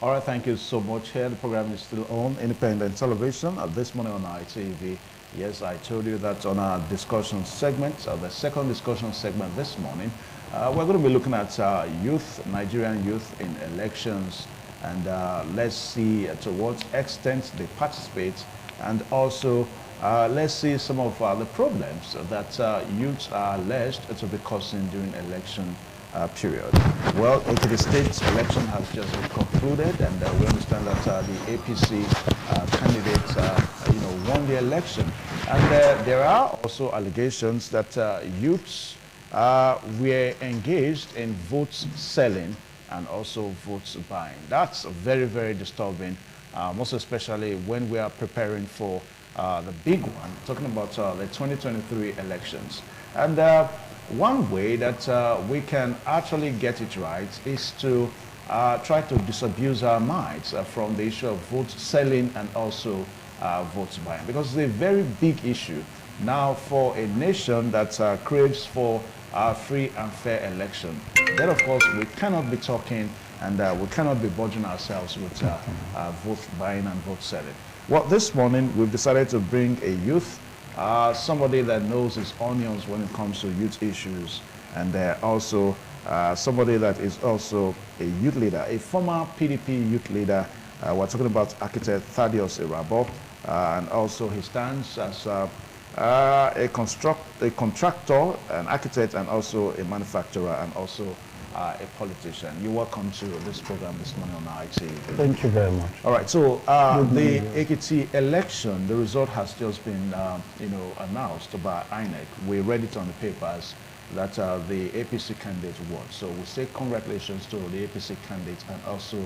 All right, thank you so much. Here, the program is still on independent television. This morning on ITV. Yes, I told you that on our discussion segment, the second discussion segment this morning, we're going to be looking at youth, Nigerian youth in elections, and let's see to what extent they participate, and also let's see some of the problems that youths are alleged to be causing during election period. Well, the state election has just been concluded, and we understand that the APC candidate, won the election. And there are also allegations that youths were engaged in votes selling and also votes buying. That's very, very disturbing, most especially when we are preparing for the big one, talking about the 2023 elections. And one way that we can actually get it right is to try to disabuse our minds from the issue of vote selling and also votes buying, because it's a very big issue now for a nation that craves for a free and fair election. Then, of course, we cannot be talking and we cannot be budging ourselves with vote buying and vote selling. Well, this morning we've decided to bring a youth, somebody that knows his onions when it comes to youth issues, and also somebody that is also a youth leader, a former PDP youth leader. We're talking about architect Thaddeus Irabo, and also he stands as a contractor, an architect, and also a manufacturer, and also a politician. You're welcome to this program this morning on ITV. Thank you very much. All right, so the Ekiti election, the result has just been, announced by INEC. We read it on the papers that the APC candidate won. So we say congratulations to the APC candidate, and also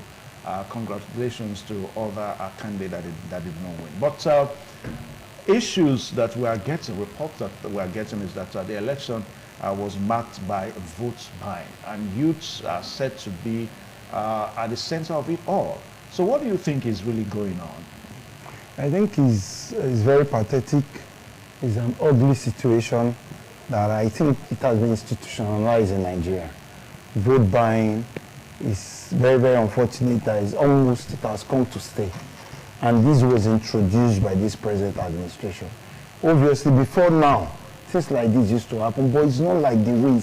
congratulations to other candidates that did not win. But issues that we are getting, reports that we are getting, is that the election was marked by vote buying, and youths are said to be at the center of it all. So what do you think is really going on? I think it's very pathetic. It's an ugly situation that I think it has been institutionalized in Nigeria. Vote buying is very, very unfortunate that it has come to stay. And this was introduced by this present administration. Obviously, before now, things like this used to happen, but it's not like the way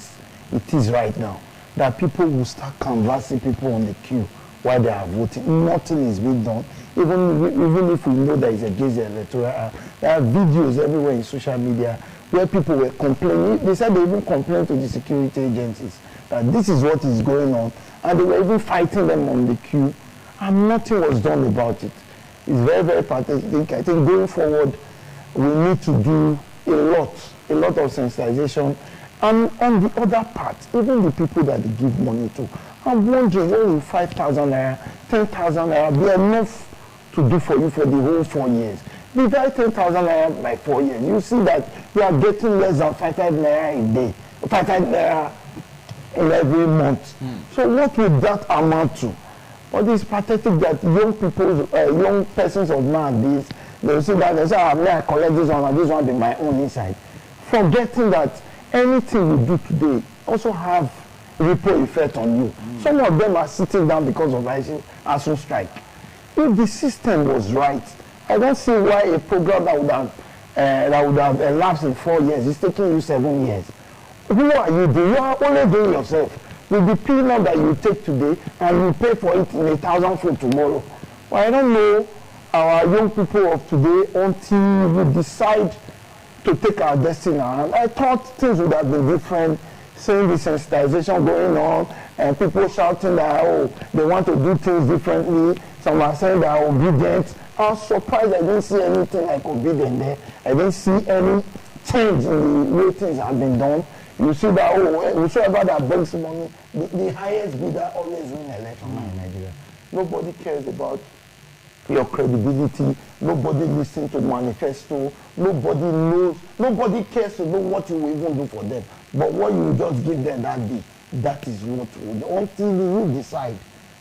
it is right now, that people will start canvassing people on the queue while they are voting. Nothing is being done. Even if we know that it's against the electoral act, there are videos everywhere in social media where people were complaining. They said they even complained to the security agencies that this is what is going on, and they were even fighting them on the queue, and nothing was done about it. It's very, very pathetic. I think going forward, we need to do a lot of sensitization. And on the other part, even the people that they give money to, I'm wondering, will 5,000 naira, 10,000 naira be enough to do for you for the whole 4 years? Divide 10,000 naira by 4 years, you see that you are getting less than 5 naira a day, 5 naira in every month. So what would that amount to? But it's pathetic that young persons of nowadays, they see that they say, I collect this one and this one be my own inside. Forgetting that anything you do today also have ripple effect on you. Some of them are sitting down because of ASU strike. If the system was right, I don't see why a program that would have elapsed in 4 years is taking you 7 years. Who are you doing? You are only doing yourself. With the peanut that you take today and you pay for it in 1,000 tomorrow. Well, I don't know our young people of today until we decide to take our destiny around. I thought things would have been different, seeing the sensitization going on and people shouting that, they want to do things differently. Some are saying they are obedient. I was surprised I didn't see anything like obedient there. I didn't see any change in the way things have been done. You see that, whosoever that brings money, the highest bidder always win election in Nigeria. Nobody cares about your credibility. Nobody listens to manifesto. Nobody knows. Nobody cares to know what you will even do for them. But what you just give them that day, that is what will do. Until you decide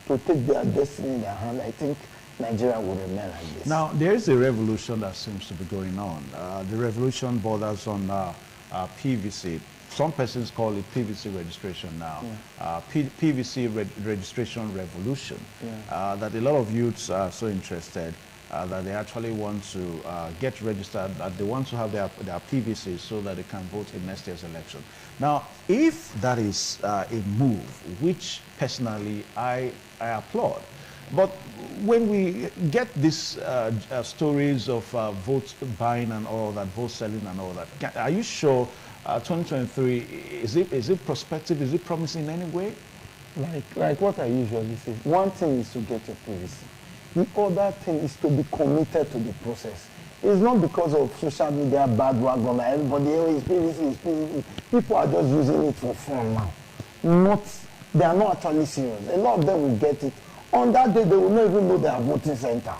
to take their destiny in their hand, I think Nigeria will remain like this. Now, there is a revolution that seems to be going on. The revolution borders on PVC. some persons call it PVC registration now, PVC registration revolution, that a lot of youths are so interested that they actually want to get registered, that they want to have their PVC so that they can vote in next year's election. Now, if that is a move, which personally I applaud, but when we get these stories of vote buying and all that, vote selling and all that, are you sure 2023, is it prospective, is it promising in any way? Like what I usually say, one thing is to get your privacy. The other thing is to be committed to the process. It's not because of social media bandwagon, like everybody, oh, it's PVC. People are just using it for fun now. They are not actually serious. A lot of them will get it. On that day, they will not even know their voting center.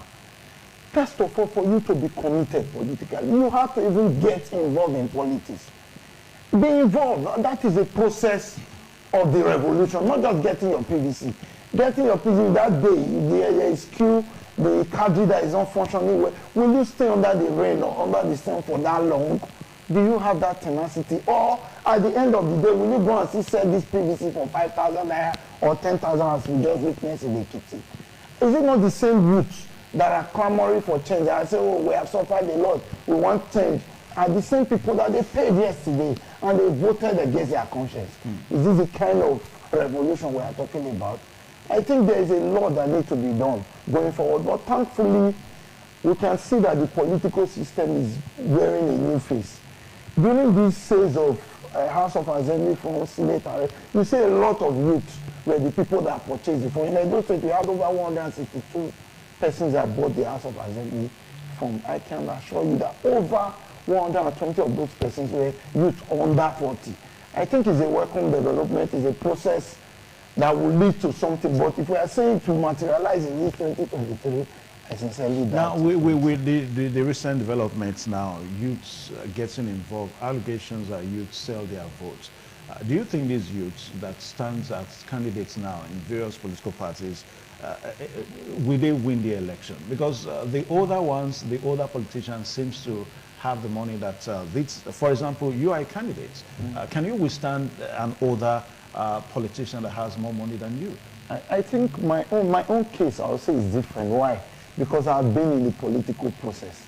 First of all, for you to be committed politically, you have to even get involved in politics. Be involved. That is a process of the revolution, not just getting your PVC. Getting your PVC that day, there is queue, the cadre that is not functioning well. Will you stay under the rain or under the sun for that long? Do you have that tenacity? Or at the end of the day, will you go and still sell this PVC for 5,000 naira or 10,000 as we just witnessed in the kitchen? Is it not the same youths that are clamoring for change? I say, oh, we have suffered a lot, we want change. Are the same people that they paid yesterday and they voted against their conscience? Is this the kind of revolution we are talking about? I think there is a lot that needs to be done going forward, but thankfully, we can see that the political system is wearing a new face. During these sales of House of Assembly from Senate, you see a lot of youths were the people that purchased it. For in Edo State, we had over 162 persons that bought the House of Assembly from. I can assure you that over 120 of those persons were youth under 40. I think it's a welcome development, it's a process that will lead to something. But if we are saying to materialize in this 2023, I sincerely doubt. Now, with the recent developments now, youths getting involved, allegations that youths sell their votes. Do you think these youths that stands as candidates now in various political parties, will they win the election? Because the older ones, the older politicians seems to have the money that, for example, you are a candidate. Can you withstand an older politician that has more money than you? I think my own case, I would say, is different. Why? Because I've been in the political process.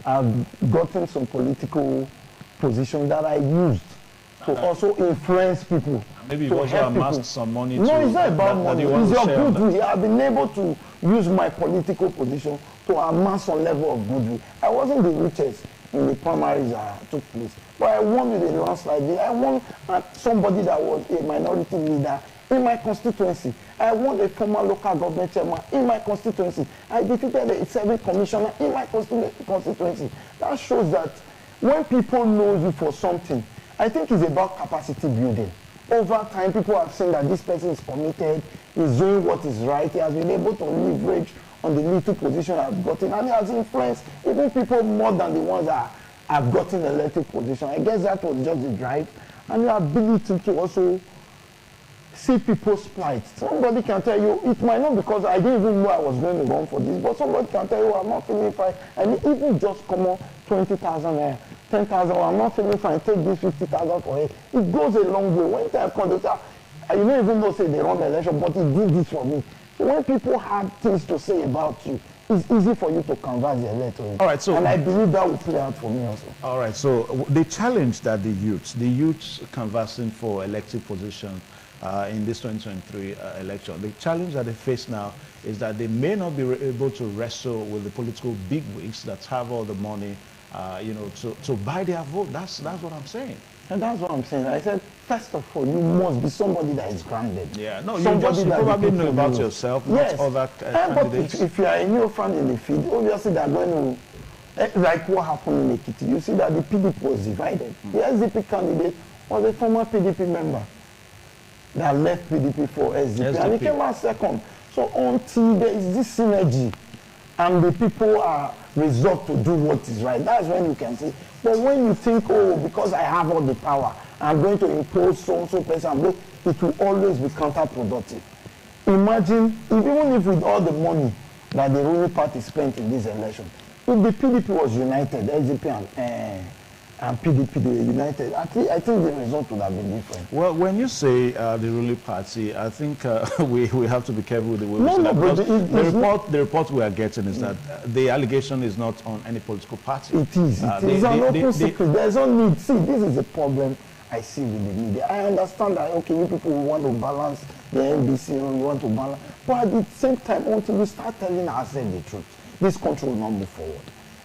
I've gotten some political position that I used to also influence people. Maybe you also amassed some money. No, it's not about money. It's your goodwill. I've been able to use my political position to amass some level of goodwill. I wasn't the richest in the primaries that took place, but I won with a landslide. I won somebody that was a minority leader in my constituency. I won a former local government chairman in my constituency. I defeated a 7 commissioner in my constituency. That shows that when people know you for something, I think it's about capacity building. Over time, people have seen that this person is committed, is doing what is right, he has been able to leverage on the little position I've gotten, and he has influenced even people more than the ones that have gotten elected position. I guess that was just the drive and the ability to also see people's plight. Somebody can tell you, it might not because I didn't even know I was going to run for this, but somebody can tell you, I'm not feeling fine. And even just come on 20,000, 10,000, I'm not feeling fine, take this 50,000 for it. It goes a long way. When time comes, they say, you don't even know, say they run the election, but he did this for me. So when people have things to say about you, it's easy for you to convert the electorate. All right, so, and I believe that will play out for me also. All right, so the challenge that the youths canvassing for elective position in this 2023 election, the challenge that they face now is that they may not be able to wrestle with the political bigwigs that have all the money, to buy their vote. That's what I'm saying. And that's what I'm saying. I said, first of all, you must be somebody that is grounded. Yeah, no, you probably know about yourself, not other candidates. But if you are a new friend in the field, obviously they're going to, like what happened in Ekiti, you see that the PDP was divided. The SDP candidate was a former PDP member that left PDP for SDP. And he came out second. So until there is this synergy and the people are resolved to do what is right, that's when you can say. But when you think, oh, because I have all the power, I'm going to impose so-and-so person, it will always be counterproductive. Imagine, even if with all the money that the ruling party spent in this election, if the PDP was united, SDP and PDP, they were united, I think the result would have been different. Well, when you say the ruling party, I think we have to be careful with the way we No, say no, that, but the report we are getting is that the allegation is not on any political party. It is. It is an open secret. There's no need. See, this is a problem I see with the media. I understand that, okay, you people want to balance the NBC, you want to balance, but at the same time, until we start telling ourselves the truth, this country will not move forward.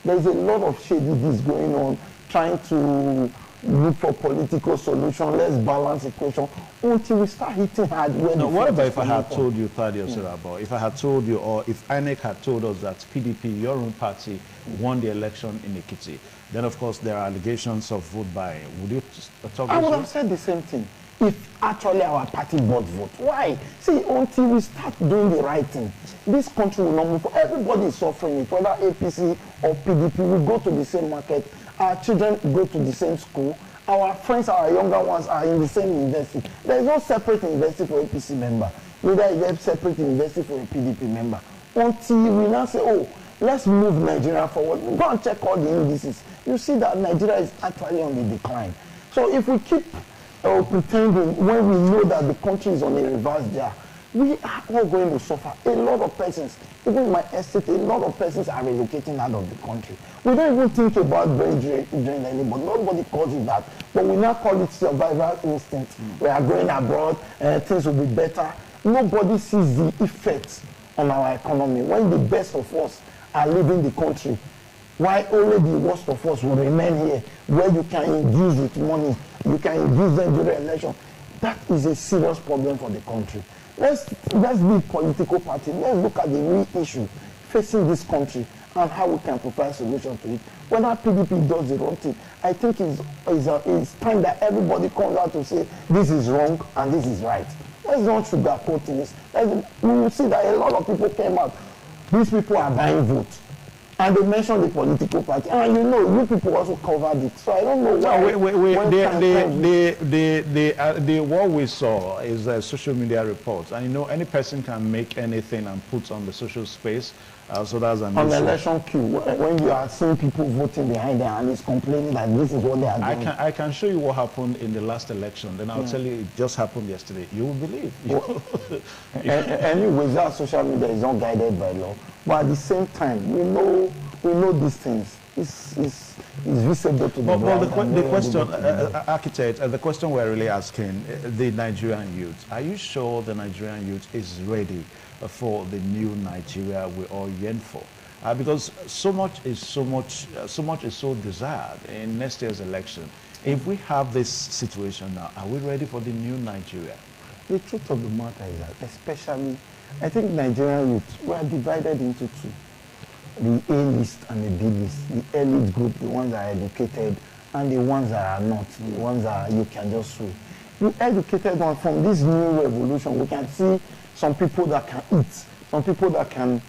There's a lot of shadiness going on, trying to look for political solution. Let's balance the equation until we start hitting hard. No, what about if I had told you, Thaddeus, if I had told you, or if INEC had told us that PDP, your own party, won the election in Ekiti, then of course there are allegations of vote buying. Would you talk? I would have said the same thing. If actually our party bought vote, why? See, until we start doing the right thing, this country will not move forward. Everybody is suffering it, whether APC or PDP. We go to the same market. Our children go to the same school. Our friends, our younger ones are in the same university. There is no separate university for APC member. Neither is there separate university for a PDP member. Until we now say, oh, let's move Nigeria forward. Go and check all the indices. You see that Nigeria is actually on the decline. So if we keep pretending when we know that the country is on a reverse gear, we are all going to suffer. A lot of persons, even in my estate, a lot of persons are relocating out of the country. We don't even think about brain drain anymore. Nobody calls it that. But we now call it survival instinct. We are going abroad and things will be better. Nobody sees the effects on our economy. When the best of us are leaving the country, why only the worst of us will remain here, where you can induce with money, you can induce them during election. That is a serious problem for the country. Let's be political party. Let's look at the real issue facing this country and how we can provide solutions to it. Whether PDP does the wrong thing, I think it's time that everybody comes out to say this is wrong and this is right. Let's not sugarcoat things. We will see that a lot of people came out. These people are buying votes. And they mentioned the political party. And you know, you people also covered it. So I don't know why. What we saw is social media reports. And you know, any person can make anything and put on the social space. So that's an on issue. the election queue, when you are seeing people voting behind them and it's complaining that this is what they are doing. I can show you what happened in the last election. Then I'll tell you it just happened yesterday. You will believe. Well, anyways, that social media is not guided by law. But at the same time, we know these things. It's visible to the well, the question, architect, the question we're really asking the Nigerian youth. Are you sure the Nigerian youth is ready for the new Nigeria we all yearn for? Because so much is so desired in next year's election. If we have this situation now, are we ready for the new Nigeria? The truth of the matter is that, especially, I think Nigerian youth, we are divided into two. The A list and the B list. The elite group, the ones that are educated, and the ones that are not, the ones that you can just sway. The educated one, from this new revolution, we can see some people that can eat, some people that can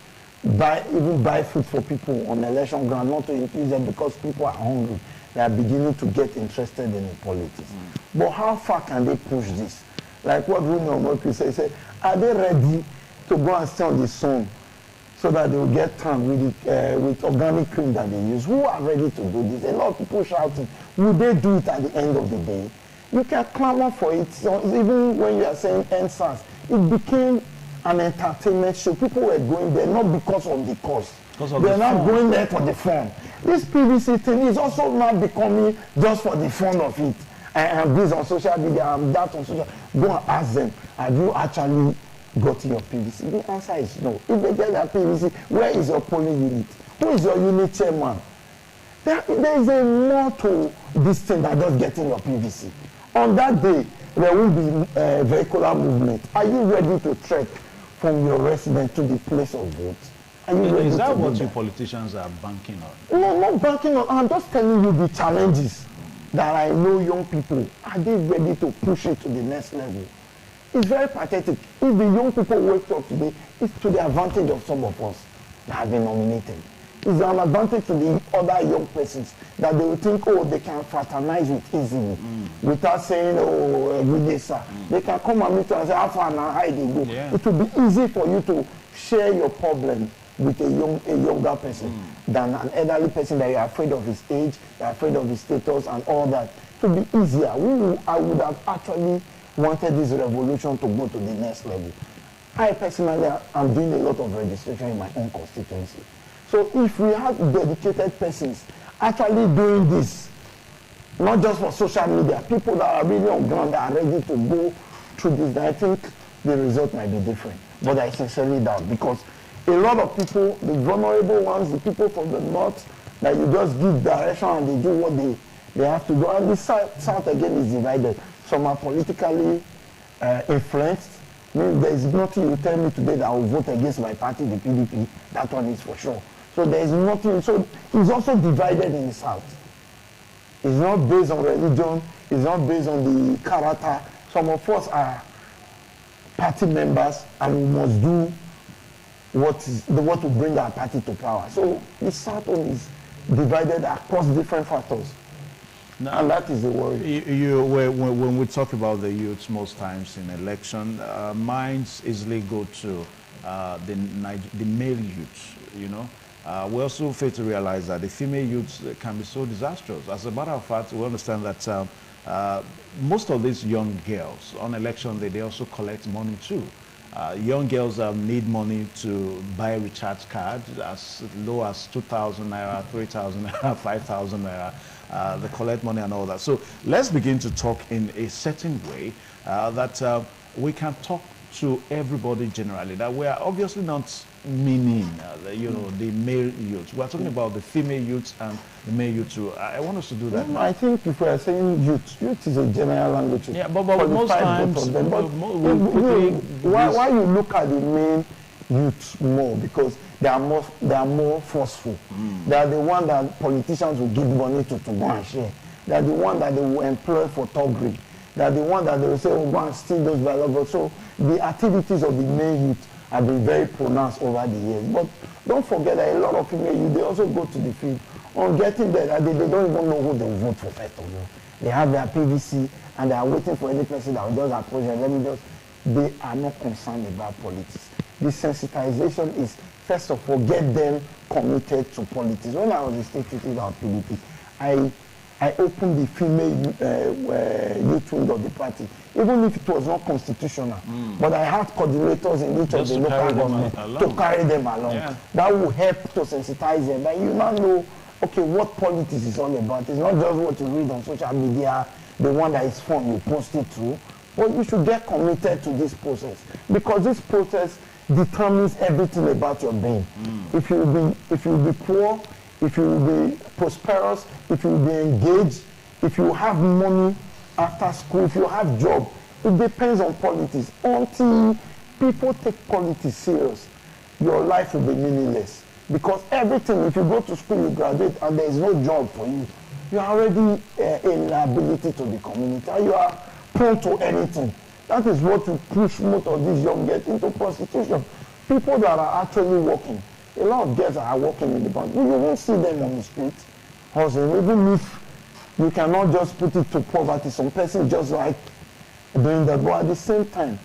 even buy food for people on election ground, not to infuse them because people are hungry. They are beginning to get interested in politics. But how far can they push this? Like what Rumi Omoku said, are they ready to go and stay on the sun so that they will get tanned with organic cream that they use? Who are ready to do this? A lot of people shouting. Will they do it at the end of the day? You can clamor for it. So even when you are saying NSAS, it became an entertainment show. People were going there not because of the cost. They're not going there for the fun. This PVC thing is also not becoming just for the fun of it. And this on social media, and that on social. Go and ask them, have you actually got your PVC? The answer is no. If they get their PVC, where is your polling unit? Who is your unit chairman? There is a more to this thing than just getting your PVC. On that day, there will be vehicular movement. Are you ready to trek from your residence to the place of vote? Is that what you politicians are banking on? No, not banking on. I'm just telling you the challenges that I know young people. Are they ready to push it to the next level? It's very pathetic. If the young people wake up today, it's to the advantage of some of us that have been nominated. It's an advantage to the other young persons that they will think, oh, they can fraternize with easily without saying, oh, good day, sir. They can come and meet you and say, how far now, how they go. Yeah. It will be easy for you to share your problem with a younger person than an elderly person that you're afraid of his age, you're afraid of his status and all that. To be easier, I would have actually wanted this revolution to go to the next level. I personally am doing a lot of registration in my own constituency. So if we have dedicated persons actually doing this, not just for social media, people that are really on ground that are ready to go through this, I think the result might be different. But I sincerely doubt, because a lot of people, the vulnerable ones, the people from the north, that you just give direction and they do what they have to do. And the south again is divided. Some are politically influenced. I mean, there is nothing you tell me today that I will vote against my party, the PDP. That one is for sure. So there is nothing. So it's also divided in the south. It's not based on religion. It's not based on the character. Some of us are party members, and we must do what will bring our party to power. So the south is divided across different factors. Now, and that is the worry. When we talk about the youths most times in election, minds easily go to the male youths, you know. We also fail to realize that the female youths can be so disastrous. As a matter of fact, we understand that most of these young girls on election day, they also collect money too. Young girls need money to buy a recharge card as low as 2,000 naira, 3,000 naira, 5,000 naira. They collect money and all that. So let's begin to talk in a certain way that we can talk to everybody generally, that we are obviously not meaning the male youths. We are talking about the female youths and the male youths too. I want us to do that. No, I think if we are saying youth is a general language. Yeah, but most times, why you look at the male youths more? Because they are more forceful. They are the one that politicians will give money to go and share. They are the one that they will employ for thuggery. They are the one that they will say, oh, go and steal those valuables. So the activities of the male youth have been very pronounced over the years. But don't forget that a lot of female youth, they also go to the field. On getting there, they don't even know who they will vote for first of all. They have their PVC and they are waiting for any person that will just approach them. They are not concerned about politics. The sensitization is, first of all, get them committed to politics. When I was a state chief of PDP, I opened the female youth wing of the party, even if it was not constitutional. But I had coordinators in each of the local government to carry them along. Yeah. That will help to sensitize them. But you now know, okay, what politics is all about. It's not just what you read on social media, the one that is fun, you post it through. But you should get committed to this process, because this process determines everything about your being. If you will be poor, if you will be prosperous, if you will be engaged, if you have money after school, if you have job, it depends on politics. Until people take politics serious, your life will be meaningless. Because everything, if you go to school, you graduate, and there is no job for you, you are already a liability to the community, and you are prone to anything. That is what will push most of these young girls into prostitution. People that are actually working. A lot of girls are working in the bank. You won't see them on the street. Also, even if you cannot just put it to poverty, some persons just like doing that. But at the same time,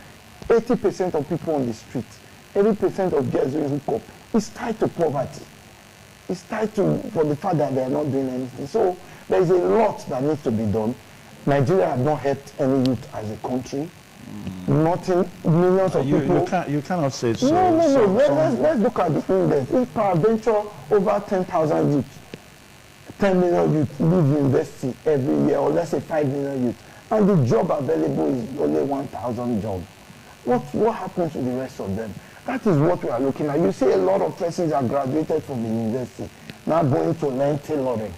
80% of people on the street, 80% of girls who hook up, it's tied to poverty. It's tied for the fact that they are not doing anything. So there is a lot that needs to be done. Nigeria has not helped any youth as a country. Nothing, millions of people. You cannot say so. No. Let's look at the index. In peradventure, over 10,000 youth, 10 million youth leave university every year, or let's say 5 million youth. And the job available is only 1,000 jobs. What happens to the rest of them? That is what we are looking at. You see a lot of persons are graduated from the university, now going to learn tailoring,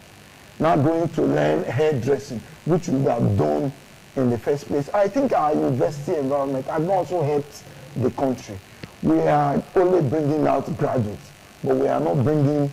now going to learn hairdressing, which we have done in the first place. I think our university environment has also helped the country. We are only bringing out graduates, but we are not bringing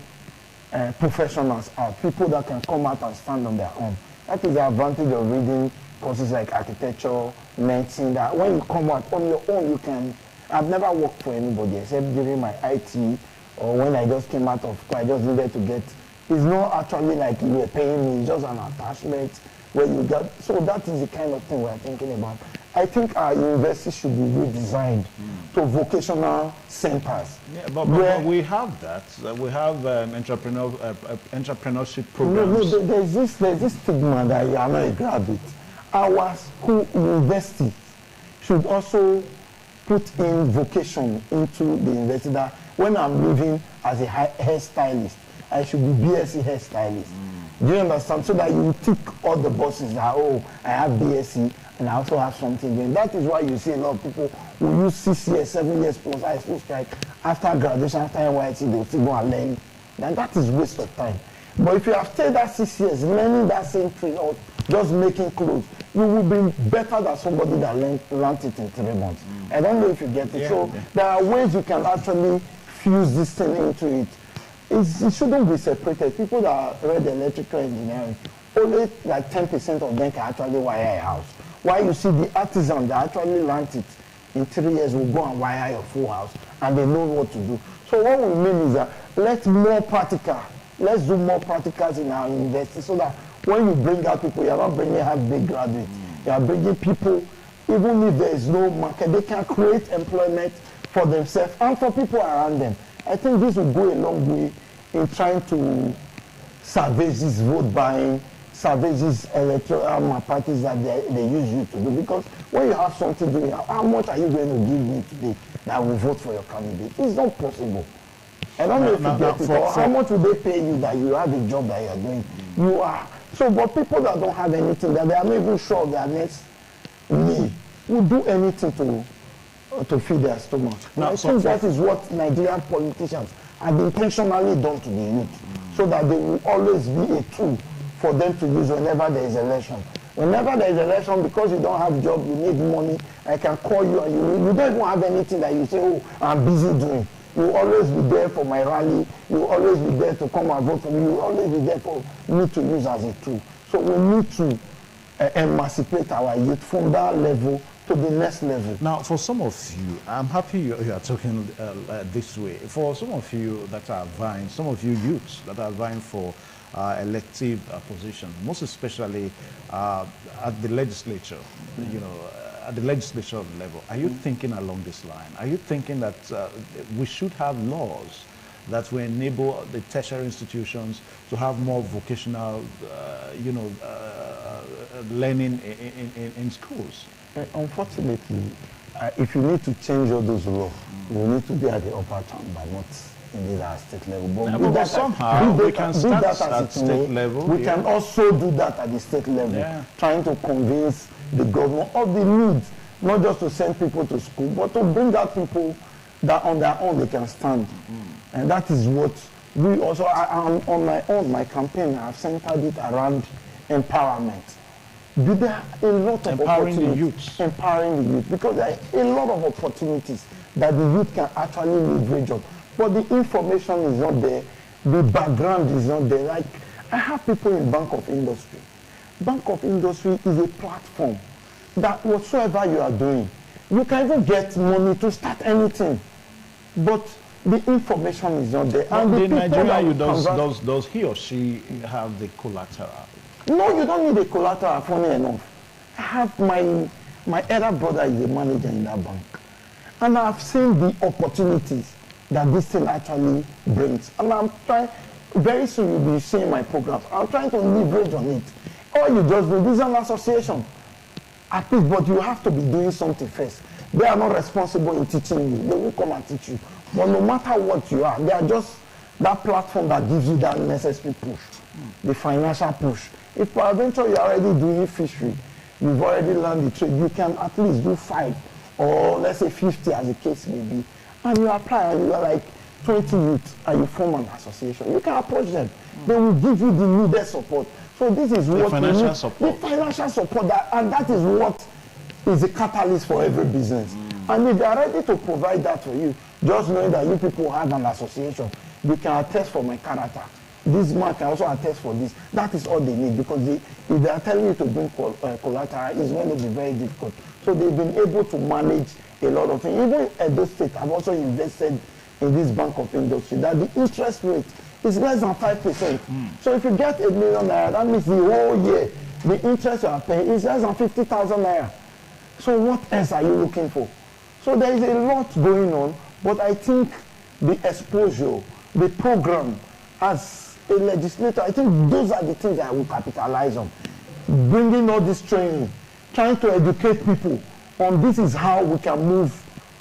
professionals out, people that can come out and stand on their own. That is the advantage of reading courses like architecture, medicine, that when you come out on your own, you can. I've never worked for anybody except during my IT, or when I just came out of school, I just needed to get. It's not actually like you were paying me, it's just an attachment where you got. So that is the kind of thing we're thinking about. I think our university should be redesigned to vocational centers. Yeah, but we have that. We have entrepreneurship programs. No, there's this stigma that you are not a graduate. Our school university should also put in vocation into the university, that when I'm living as a hairstylist, I should be BSc hairstylist. Do you understand? So that you tick all the boxes that, oh, I have BSc and I also have something doing. That is why you see a lot of people who use 6 years, 7 years plus high school strike after graduation, after NYSC, they'll still go and learn. And that is waste of time. But if you have stayed that 6 years, learning that same trade or just making clothes, you will be better than somebody that learned it in 3 months. I don't know if you get it. There are ways you can actually fuse this thing into it. It shouldn't be separated. People that read electrical engineering, only like 10% of them can actually wire a house. While you see the artisan that actually learned it in 3 years will go and wire your full house and they know what to do. So what we mean is that let's do more practicals in our university, so that when you bring out people, you're not bringing out big graduates. You are bringing people, even if there is no market, they can create employment for themselves and for people around them. I think this will go a long way in trying to salvage this vote buying, salvage these electoral malpractice that they use you to do. Because when you have something doing, how much are you going to give me today that will vote for your candidate? It's not possible. I don't know if you get it, or how much will they pay you that you have a job that you're doing? You are. So, but people that don't have anything, that they are not even sure of their next need, will do anything to feed their stomach. I think that is what Nigerian politicians have intentionally done to the youth, so that they will always be a tool for them to use whenever there is election. Whenever there is election, because you don't have a job, you need money, I can call you and you don't even have anything that you say, oh, I'm busy doing. You will always be there for my rally, you will always be there to come and vote for me, you will always be there for me to use as a tool. So we need to emancipate our youth from that level to the next level. Now, for some of you, I'm happy you are talking this way. For some of you that are vying, some of you youths that are vying for elective position, most especially at the legislature, you know, at the legislature level, are you thinking along this line? Are you thinking that we should have laws that will enable the tertiary institutions to have more vocational, learning in schools? Unfortunately, if you need to change all those laws, you need to be at the upper chamber, not in the state level. But somehow we can start at state level. We can also do that at the state level, trying to convince the government of the need, not just to send people to school, but to bring out people that on their own they can stand. And that is what we also, on my own, my campaign, I've centered it around empowerment. There are a lot of empowering opportunities. The youth. Empowering the youth. Because there are a lot of opportunities that the youth can actually leverage on. But the information is not there. The background is not there. Like, I have people in Bank of Industry. Bank of Industry is a platform that whatsoever you are doing, you can even get money to start anything. But the information is not there. And the Nigerian, does he or she have the collateral? No, you don't need a collateral, funny enough. I have my elder brother is a manager in that bank. And I've seen the opportunities that this thing actually brings. And I'm trying, very soon you'll be seeing my programs. I'm trying to leverage on it. All you just do, this is an association. At least, but you have to be doing something first. They are not responsible in teaching you. They will come and teach you. But no matter what you are, they are just that platform that gives you that necessary push, the financial push. If peradventure you're already doing fishery, you've already learned the trade, you can at least do 5 or let's say 50 as the case may be. And you apply and you are like 20 youths and you form an association. You can approach them. They will give you the needed support. So this is what financial support. The financial support, and that is what is a catalyst for every business. And if they are ready to provide that for you, just knowing that you people have an association, you can attest for my character. This man can also attest for this. That is all they need, because if they are telling you to bring collateral, it's going to be very difficult. So they've been able to manage a lot of things. Even at the state, I've also invested in this Bank of Industry, that the interest rate is less than 5%. So if you get ₦1 million, that means the whole year, the interest you are paying is less than 50,000 naira. So what else are you looking for? So there is a lot going on, but I think the exposure, the program, as a legislator, I think those are the things I will capitalize on. Bringing all this training, trying to educate people on this is how we can move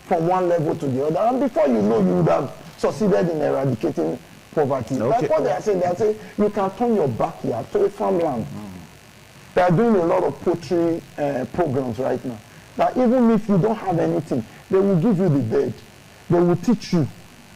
from one level to the other. And before you know, you would have succeeded in eradicating poverty. Okay. Like what they are saying you can turn your backyard to a farmland. They are doing a lot of poultry programs right now. That even if you don't have anything, they will give you the bed. They will teach you.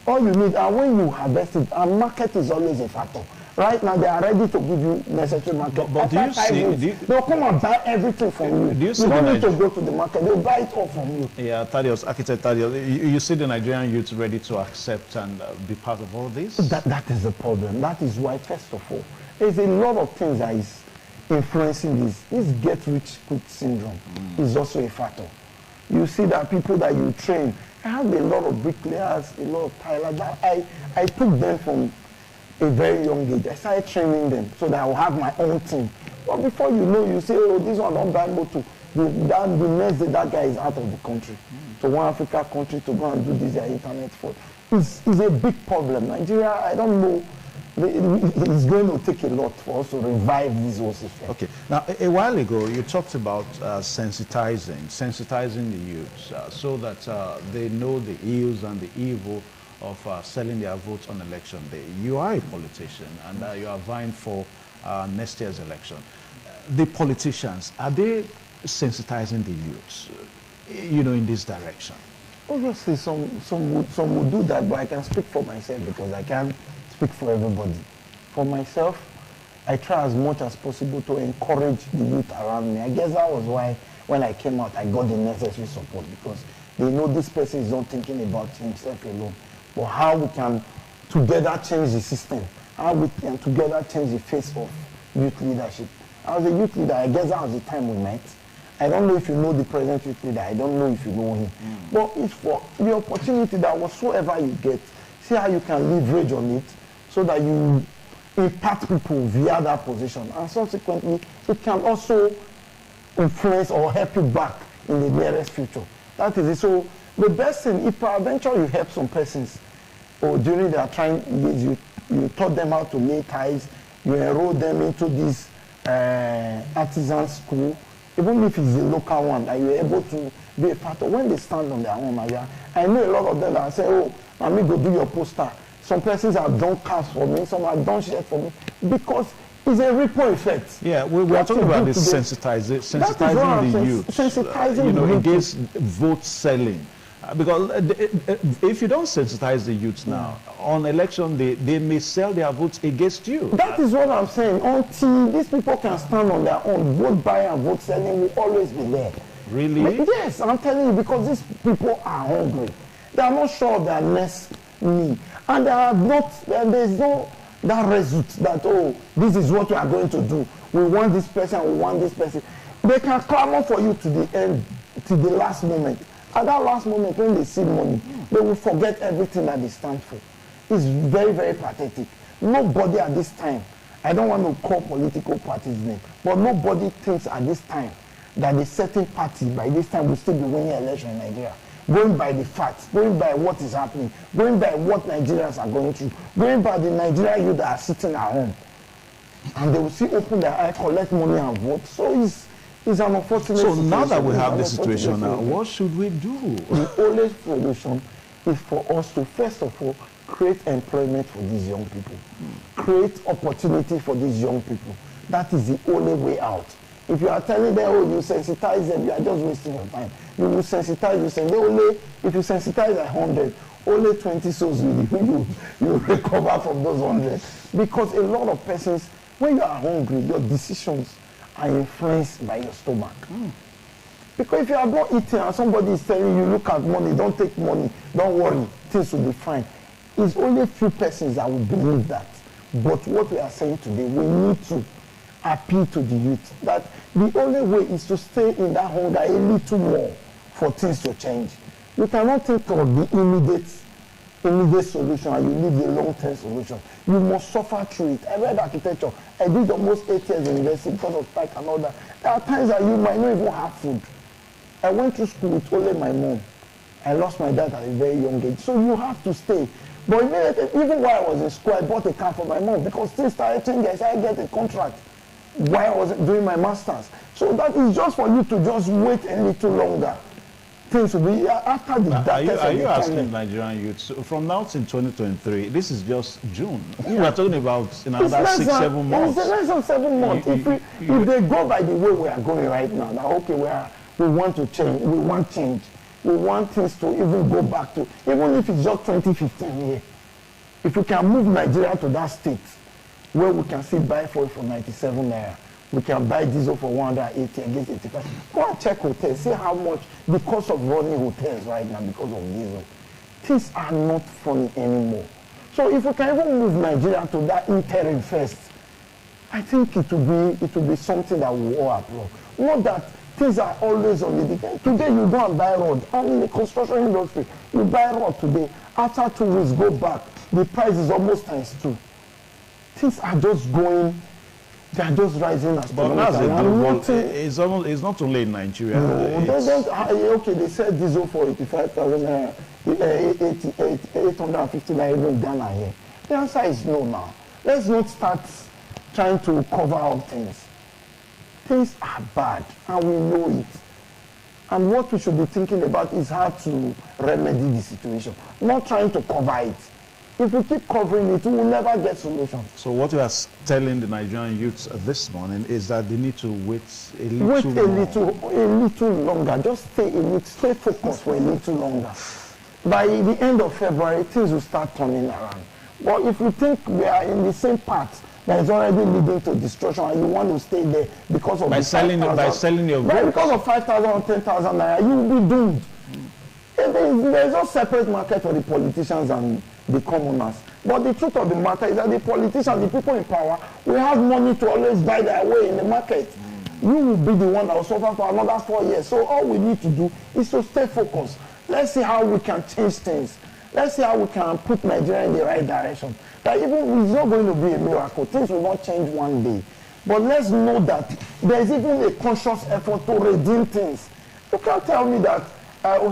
All you need, and when you harvest it, and market is always a factor. Right now, they are ready to give you necessary market. But do you see... They'll come and buy everything from you. Do you see you don't need to go to the market. They'll buy it all from you. Yeah, Thaddeus, Architect Thaddeus, you see the Nigerian youth ready to accept and be part of all this? That is the problem. That is why, first of all, there's a lot of things that is influencing this. This get-rich-quick syndrome is also a factor. You see that people that you train, I have a lot of bricklayers, a lot of tilers. I took them from a very young age. I started training them so that I will have my own team. But before you know, you say, oh, this one don't buy motor. The next day, that guy is out of the country. To one African country to go and do this internet fraud. It's a big problem. Nigeria, I don't know. It's going to take a lot for us to revive this whole system. Okay. Now, a while ago, you talked about sensitizing the youths so that they know the ills and the evil of selling their votes on election day. You are a politician, and you are vying for next year's election. The politicians, are they sensitizing the youths, in this direction? Obviously, some would do that, but I can speak for myself because I can't speak for everybody. For myself, I try as much as possible to encourage the youth around me. I guess that was why when I came out, I got the necessary support because they know this person is not thinking about himself alone, but how we can together change the system, how we can together change the face of youth leadership. I was a youth leader. I guess that was the time we met. I don't know if you know the present youth leader. I don't know if you know him. But it's for the opportunity that whatsoever you get, see how you can leverage on it so that you impact people via that position. And subsequently, it can also influence or help you back in the nearest future. That is it. So the best thing, if peradventure you help some persons, or during their trying years, you taught them how to lay ties, you enroll them into this artisan school, even if it's a local one, that you're able to be a part of. When they stand on their own, I know a lot of them that say, oh, let me go do your poster. Some persons have done cards for me, some have done shirts for me, because it's a ripple effect. Yeah, we are talking about this sensitizing the youth, against vote selling. Because if you don't sensitize the youth now, on election day, they may sell their votes against you. That is what I'm saying. Until these people can stand on their own, vote buying and vote selling will always be there. Really? Yes, I'm telling you, because these people are hungry. They are not sure of their next need. And there's no that result that, oh, this is what we are going to do. We want this person, we want this person. They can clamor for you to the end, to the last moment. At that last moment, when they see money, they will forget everything that they stand for. It's very, very pathetic. Nobody at this time, I don't want to call political parties' name, but nobody thinks at this time that a certain party by this time will still be winning election in Nigeria. Going by the facts, going by what is happening, going by what Nigerians are going through, going by the Nigerian youth that are sitting at home. And they will see open their eye, collect money and vote. So it's an unfortunate situation. So now that we have this situation now, what should we do? The only solution is for us to, first of all, create employment for these young people. Create opportunity for these young people. That is the only way out. If you are telling them, oh, you sensitize them, you are just wasting your time. You will sensitize, you say, if you sensitize 100, only 20 souls will you recover from those 100. Because a lot of persons, when you are hungry, your decisions are influenced by your stomach. Because if you are not eating and somebody is telling you, look at money, don't take money, don't worry, things will be fine. It's only a few persons that will believe that. But what we are saying today, we need to appeal to the youth that the only way is to stay in that hunger a little more for things to change. You cannot think of the immediate solution and you leave the long-term solution. You must suffer through it. I read architecture. I did almost 8 years in university because of strike and all that. There are times that you might not even have food. I went to school with only my mom. I lost my dad at a very young age. So you have to stay. But even while I was in school, I bought a car for my mom because things started changing. I started getting a contract while I was doing my master's. So that is just for you to just wait a little longer. Things will be after the darkest. Are you asking Nigerian youths from now till 2023? This is just June. We are talking about in another 6-7 months. It's less than 7 months. If they go by the way we are going right now, that okay, we want to change. We want change. We want things to even go back to, even if it's just 2015 here. If we can move Nigeria to that state where we can still buy fuel for 97 naira, we can buy diesel for 180 against 85. Go and check hotels, see how much the cost of running hotels right now because of diesel. Things are not funny anymore. So if we can even move Nigeria to that interim first, I think it will be something that we all applaud. Not that things are always on the decline. Today you go and buy rod. And in the construction industry, you buy rod today. After 2 weeks, go back. The price is almost × 2. Things are just going. They are just rising as but that's it's not only in Nigeria. No, okay, they said diesel for 85,000, 850 even in Ghana here. The answer is no now. Let's not start trying to cover up things. Things are bad, and we know it. And what we should be thinking about is how to remedy the situation, not trying to cover it. If we keep covering it, we will never get solutions. So what you are telling the Nigerian youths this morning is that they need to wait a little longer. Just stay focused for a little longer. By the end of February, things will start turning around. But if we think we are in the same path that is already leading to destruction, and you want to stay there because of selling your goods, because of 5,000 or 10,000 naira, you will be doomed. There is no separate market for the politicians and the commoners. But the truth of the matter is that the politicians, the people in power, will have money to always buy their way in the market. You will be the one that will suffer for another 4 years. So all we need to do is to stay focused. Let's see how we can change things. Let's see how we can put Nigeria in the right direction. That even it's not going to be a miracle. Things will not change one day. But let's know that there is even a conscious effort to redeem things. You can't tell me that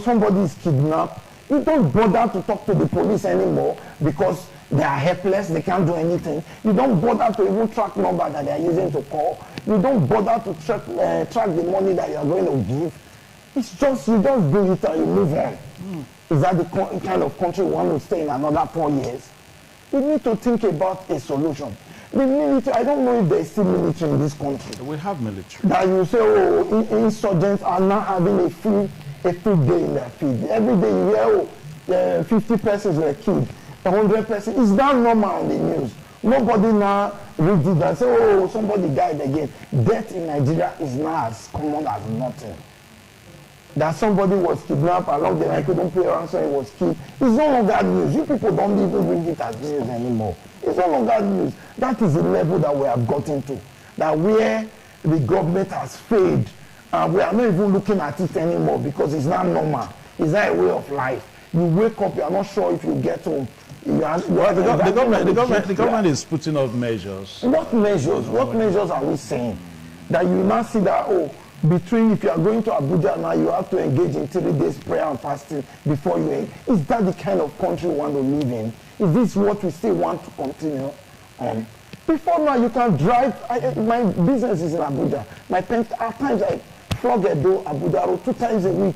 somebody is kidnapped. You don't bother to talk to the police anymore because they are helpless, they can't do anything. You don't bother to even track number that they are using to call. You don't bother to track the money that you are going to give. It's just, you just do it and you move on. Is that the kind of country we want to stay in another 4 years? We need to think about a solution. The military, I don't know if there is still military in this country. We have military. That you say, oh, insurgents are not having a free day in their field. Every day you hear, 50 persons were killed, 100 persons. Is that normal on the news? Nobody now reads it and say, oh, somebody died again. Death in Nigeria is now as common as nothing. That somebody was kidnapped along the line, couldn't pay ransom, he was killed. It's no longer news. You people don't even bring it as news anymore. It's no longer news. That is the level that we have gotten to. That where the government has failed, we are not even looking at it anymore because it's not normal. It's not a way of life. You wake up, you are not sure if you get home. The government is putting up measures. What measures? What measures are we saying? That you now see that, between if you are going to Abuja now, you have to engage in 3 days prayer and fasting before you end. Is that the kind of country we want to live in? Is this what we still want to continue on? Before now, you can drive. My business is in Abuja. At times I flog Edo, Abuja Road 2 times a week.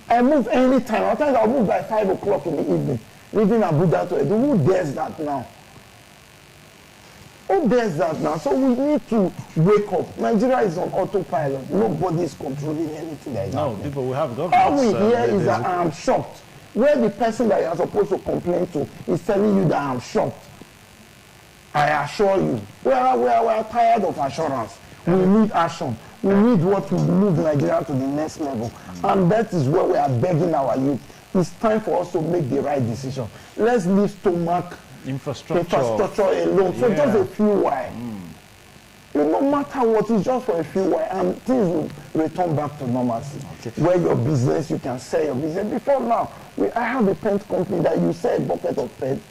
I move anytime. At times I'll move by 5 o'clock in the evening, leaving Abuja to Edo. Who dares that now? Who dares that now? So we need to wake up. Nigeria is on autopilot. Nobody is controlling anything that is happening. No, people, we have government. All we hear is that I am shocked. Where the person that you are supposed to complain to is telling you that I am shocked. I assure you. We are tired of assurance. We need action. We need what will move Nigeria to the next level. And that is where we are begging our youth. It's time for us to make the right decision. Let's leave stomach infrastructure alone. So just a few while. No matter what, it's just for a few while and things will return back to normalcy. Okay. Where your business, you can sell your business. Before now, I have a paint company that you sell a bucket of paint,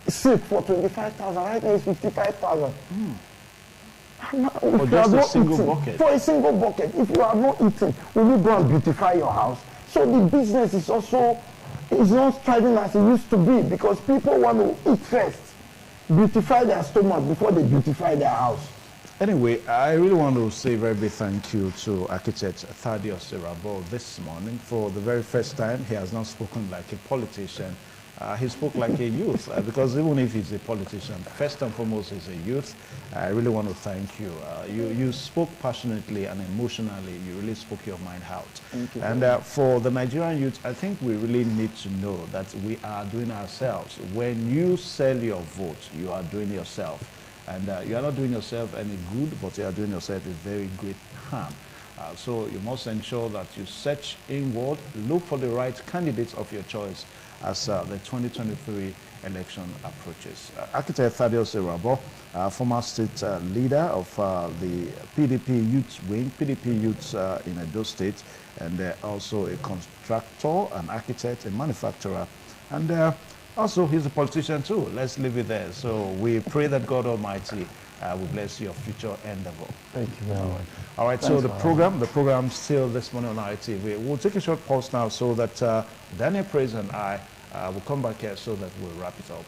silk for 25,000, right now it's 55,000. Or just a single bucket? For a single bucket. If you are not eating, will you go and beautify your house? So the business is also, is not striving as it used to be, because people want to eat first, beautify their stomach before they beautify their house. Anyway, I really want to say a very big thank you to Architect Thaddeus Irabo this morning. For the very first time, he has not spoken like a politician. He spoke like a youth, because even if he's a politician, first and foremost, he's a youth. I really want to thank you. You spoke passionately and emotionally. You really spoke your mind out. Thank you. And for the Nigerian youth, I think we really need to know that we are doing ourselves. When you sell your vote, you are doing yourself. And you are not doing yourself any good, but you are doing yourself a very great harm. So you must ensure that you search inward, look for the right candidates of your choice as the 2023 election approaches. Architect Thaddeus Irabo, former state leader of the PDP Youth Wing, PDP Youths in Edo State, and also a constructor, an architect, a manufacturer, and also he's a politician too. Let's leave it there. So we pray that God Almighty will bless your future endeavor. Thank you very much. All right, so the program still this morning on ITV. We'll take a short pause now so that Daniel Praise and I will come back here so that we'll wrap it up.